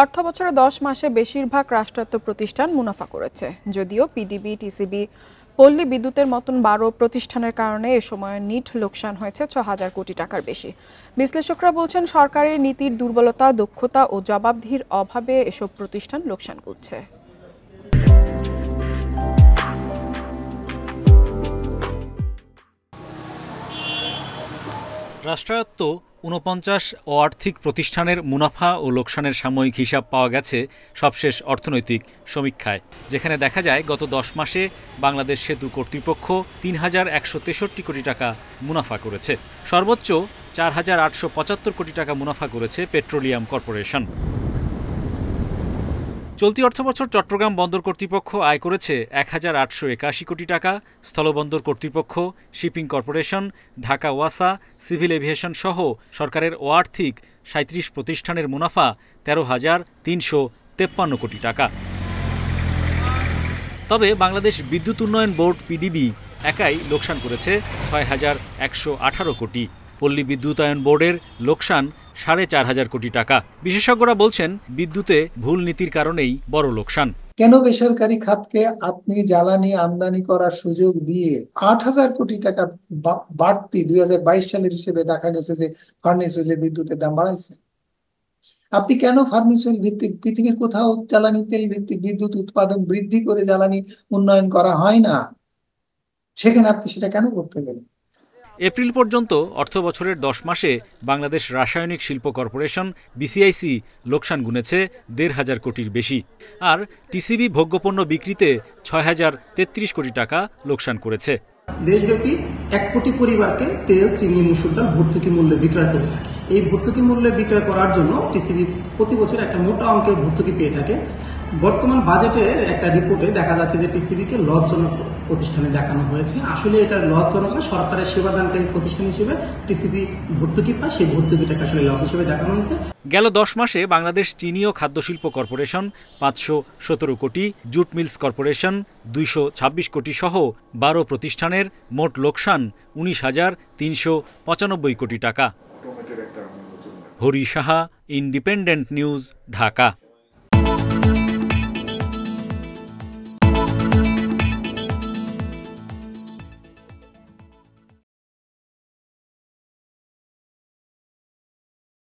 অর্থবছরে 10 মাসে বেশিরভাগ রাষ্ট্রায়ত্ত প্রতিষ্ঠান মুনাফা করেছে। যদিও পিডিবি, টিসিবি, পল্লী বিদ্যুতের মতন 12 প্রতিষ্ঠানের কারণে এ সময় নিট লোকসান হয়েছে 6,000 কোটি টাকার বেশি। বিশ্লেষকরা বলছেন, সরকারের নীতির দুর্বলতা, দক্ষতা ও জবাবদিহির অভাবে এসব প্রতিষ্ঠান লোকসান করছে। রাষ্ট্রায়ত্ত ৪৯ আর্থিক প্রতিষ্ঠানের মুনাফা ও লোকসানের সাময়িক হিসাব পাওয়া গেছে সবশেষ অর্থনৈতিক সমীক্ষায়, যেখানে দেখা যায় গত 10 মাসে বাংলাদেশ সেতু কর্তৃপক্ষ ৩,১৬৩ কোটি টাকা মুনাফা করেছে। সর্বোচ্চ ৪,৮৭৫ কোটি টাকা মুনাফা করেছে পেট্রোলিয়াম কর্পোরেশন। চলতি অর্থবছর চট্টগ্রাম বন্দর কর্তৃপক্ষ আয় করেছে ১,৮৮১ কোটি টাকা, স্থলবন্দর কর্তৃপক্ষ, শিপিং কর্পোরেশন, ঢাকা ওয়াসা, সিভিল এভিয়েশন সহ সরকারের অআর্থিক ৩৭ প্রতিষ্ঠানের মুনাফা ১৩,৩৫৩ কোটি টাকা। তবে বাংলাদেশ বিদ্যুৎ উন্নয়ন বোর্ড পিডিবি একাই লোকসান করেছে ৬,১১৮ কোটি। পল্লী বিদ্যুতায়ন বোর্ডের লোকসান ৪,৫০০ কোটি টাকা। বিশেষজ্ঞরা বলছেন, বিদ্যুতে ভুল নীতির কারণেই বড় লোকসান। কেন বেসরকারি খাতকে আপনি জ্বালানি আমদানি করার সুযোগ দিয়ে ৮,০০০ কোটি টাকা বাড়তি ২০২২ সালের হিসেবে দেখা গেছে যে ফার্নেস অয়েলের বিদ্যুতের দাম বাড়াইছে? আপনি কেন ফার্নেস অয়েল ভিত্তিক, পৃথিবীর কোথাও জ্বালানি তেল ভিত্তিক বিদ্যুৎ উৎপাদন বৃদ্ধি করে জ্বালানি উন্নয়ন করা হয় না, সেখানে আপনি সেটা কেন করতে গেলেন? এপ্রিল পর্যন্ত অর্থবছরের 10 মাসে বাংলাদেশ রাসায়নিক শিল্প কর্পোরেশন বিসিআইসি লোকসান গুনেছে ১,৫০০ কোটির বেশি, আর টিসিবি ভোগ্যপণ্য বিক্রিতে ৬,০৩৩ কোটি টাকা লোকসান করেছে। দেশব্যাপী ১ কোটি পরিবারকে তেল, চিনি, মসুর ডাল ভর্তুকি মূল্যে বিক্রয় করে থাকে। এই ভর্তুকি মূল্যে বিক্রয় করার জন্য টিসিবি প্রতি বছর একটা মোটা অঙ্কের ভর্তুকি পেয়ে থাকে। বর্তমান বাজেটের একটা রিপোর্টে দেখা যাচ্ছে যে টিসিবিকে লজ্জনক প্রতিষ্ঠানে দেখানো হয়েছে। আসলে এটা লজ্জনক না, সরকারের সেবাদানকারী প্রতিষ্ঠান হিসেবে টিসিবি ভর্তুকি পায়, সেই ভর্তুকিটাকে আসলে লস হিসেবে দেখানো হয়েছে। গেল 10 মাসে বাংলাদেশ চিনি ও খাদ্যশিল্প কর্পোরেশন ৫১৭ কোটি, জুট মিলস কর্পোরেশন ২২৬ কোটি সহ ১২ প্রতিষ্ঠানের মোট লোকসান ১৯,৩৯৫ কোটি টাকা। Hari Saha, independent news, Dhaka.